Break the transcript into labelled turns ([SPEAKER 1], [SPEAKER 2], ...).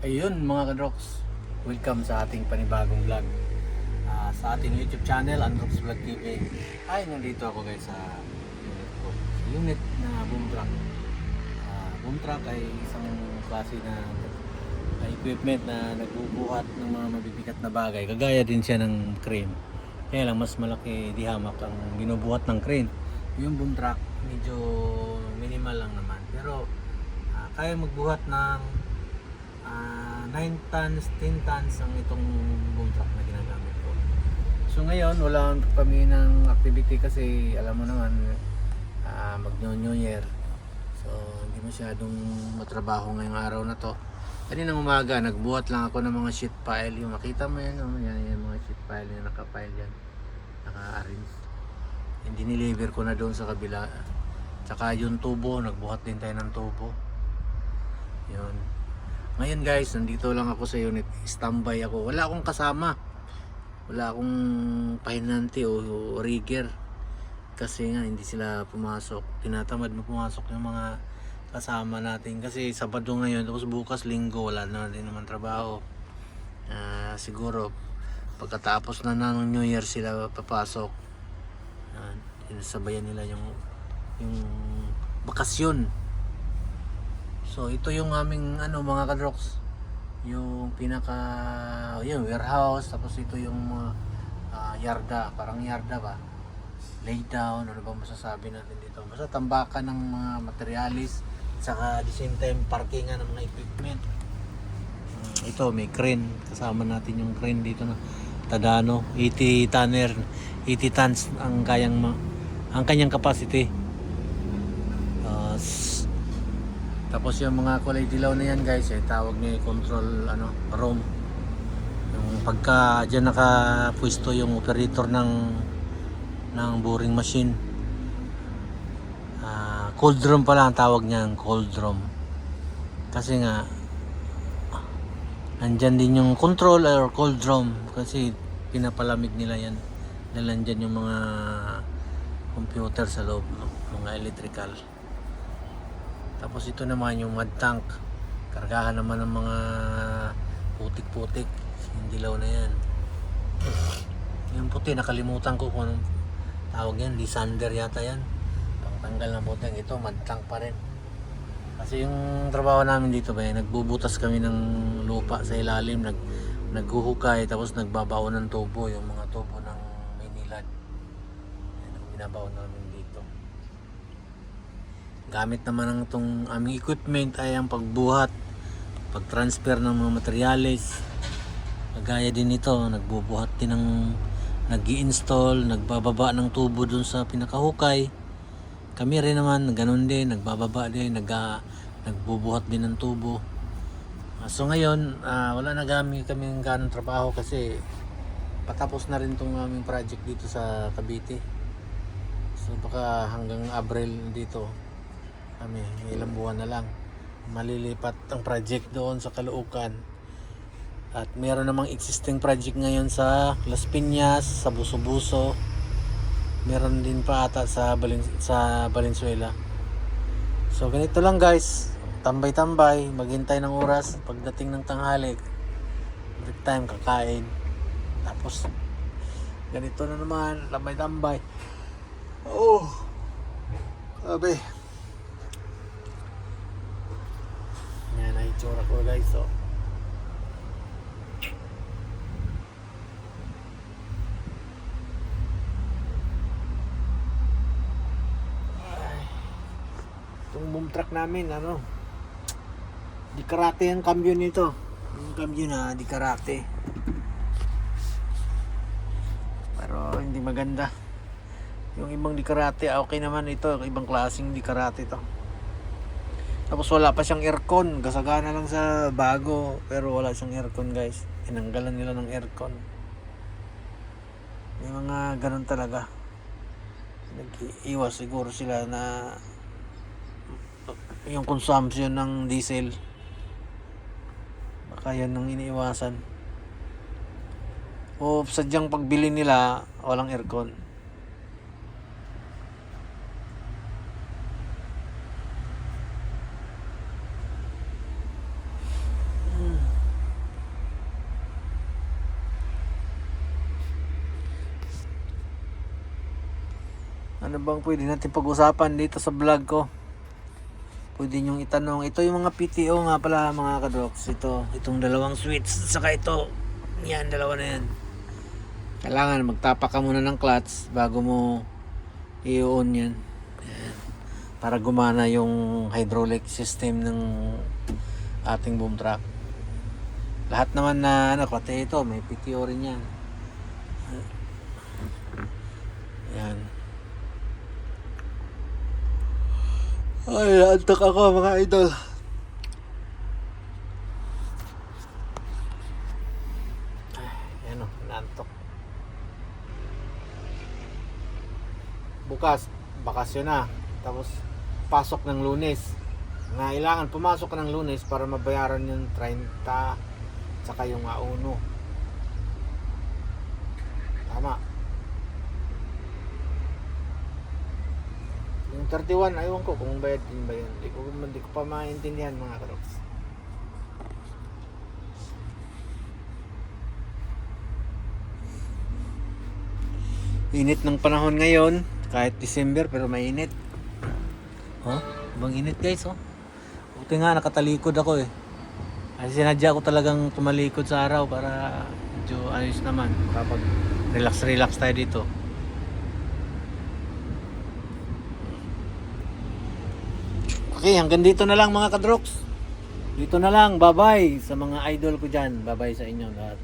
[SPEAKER 1] Ayun mga kadroks, welcome sa ating panibagong vlog sa ating YouTube channel, Androx Vlog TV. Ay, nandito ako guys sa unit ko. Sa unit na boom truck. Boom truck ay isang klase na equipment na nagbubuhat ng mga mabibigat na bagay. Kagaya din siya ng crane. Kaya lang mas malaki di hamak ang binubuhat ng crane. Yung boom truck medyo minimal lang naman. Pero kaya magbuhat ng 9 tons, 10 tons ang itong boom truck na ginagamit ko. So ngayon wala kami ng activity kasi alam mo naman mag-New Year. So hindi masyadong matrabaho ngayong araw na to. Kaninang umaga nagbuhat lang ako ng mga sheet pile. Yung makita mo yan, yan yung mga sheet pile na naka-pile yan, naka-arrange. Hindi deliver ko na doon sa kabila. Tsaka yung tubo, nagbuhat din tayo ng tubo. Yun. Ngayon guys, nandito lang ako sa unit. Standby ako. Wala akong kasama. Wala akong pahinante o rigger. Kasi nga hindi sila pumasok. Tinatamad mo pumasok yung mga kasama natin. Kasi Sabado ngayon, tapos bukas Linggo, wala na din naman trabaho. Siguro pagkatapos na ng New Year sila papasok. Sinasabayan nila yung bakasyon. So ito yung aming mga kadroks, yung yung warehouse, tapos ito yung yarda, parang yarda ba, lay down, ano ba masasabi natin dito, basta tambakan ng mga materialis, saka at the same time parkingan ng mga equipment. Ito may crane, kasama natin yung crane dito na Tadano 80 tonner, 80 tons ang kanyang capacity. Tapos yung mga kulay dilaw na yan guys, tawag niya control room. Yung pagka diyan nakapwesto yung operator ng boring machine. Cold room pala ang tawag niyan, cold room. Kasi nga nandyan din yung control or cold room kasi pinapalamig nila yan. Dahil nandyan yung mga computer sa loob, mga electrical. Tapos ito naman yung mud tank. Kargahan naman ng mga putik-putik. Yung dilaw na yan. Yung puti, nakalimutan ko kung anong tawag yan. Lisander yata yan. Pangtanggal ng putik. Ito, mud tank pa rin. Kasi yung trabaho namin dito ba, nagbubutas kami ng lupa sa ilalim. Naghuhukay. Tapos nagbabaon ng tubo. Yung mga tubo ng Maynilad. Yan ang binabaon namin dito. Gamit naman ng itong aming equipment ay ang pagbuhat, pag-transfer ng mga materyales. Kagaya din ito, nagbubuhat din ng nag-i-install, nagbababa ng tubo dun sa pinakahukay. Kami rin naman, ganun din, nagbababa din, nagbubuhat din ng tubo. So ngayon, wala na kami ganong trabaho kasi patapos na rin itong aming project dito sa Cavite. So baka hanggang Abril dito kami, ilang buwan na lang malilipat ang project doon sa Caloocan. At meron namang existing project ngayon sa Las Piñas, sa Buso-Buso, meron din pa ata sa Valenzuela. So ganito lang guys, tambay-tambay, maghintay ng oras pagdating ng tanghali, break time, kakain, tapos ganito na naman, tambay-tambay. Sabi yan ang itsura ko guys. So itong boom truck namin di karate ang cambio nito. Yung cambio na di karate, pero hindi maganda. Yung ibang di karate okay naman, ito ibang klaseng di karate to. Tapos wala pa siyang aircon, gasagana lang sa bago, pero wala siyang aircon guys. Tinanggalan nila ng aircon. May mga ganun talaga. Nag-iwas siguro sila na yung consumption ng diesel, baka yan ang iniiwasan. O sadyang pagbili nila, walang aircon. Ano bang pwede natin pag-usapan dito sa vlog ko? Pwede nyong itanong. Ito yung mga PTO nga pala mga kadroks. Itong dalawang switch. Saka ito. Yan, dalawa na yan. Kailangan magtapak ka muna ng clutch bago mo i-on yan. Yan. Para gumana yung hydraulic system ng ating boom truck. Lahat naman na pati ito, may PTO rin yan. Yan. Ay, antok ako mga idol. Yan o, naantok. Bukas, bakasyon na. Tapos, pasok ng Lunes. Kailangan pumasok ka ng Lunes para mabayaran yung 30 saka yung A1. Tama. Yung 31, aywan ko kung bayad din ba yun. Hindi ko pa maintindihan mga karoks. Init ng panahon ngayon, kahit December pero mainit. Oh, bang init guys, oh. Buti nga nakatalikod ako eh. Kasi sinadya ko talagang tumalikod sa araw para medyo ayos naman. Kapag relax tayo dito. Okay, hanggang dito na lang mga kadroks. Dito na lang, bye-bye sa mga idol ko dyan. Bye-bye sa inyo lahat.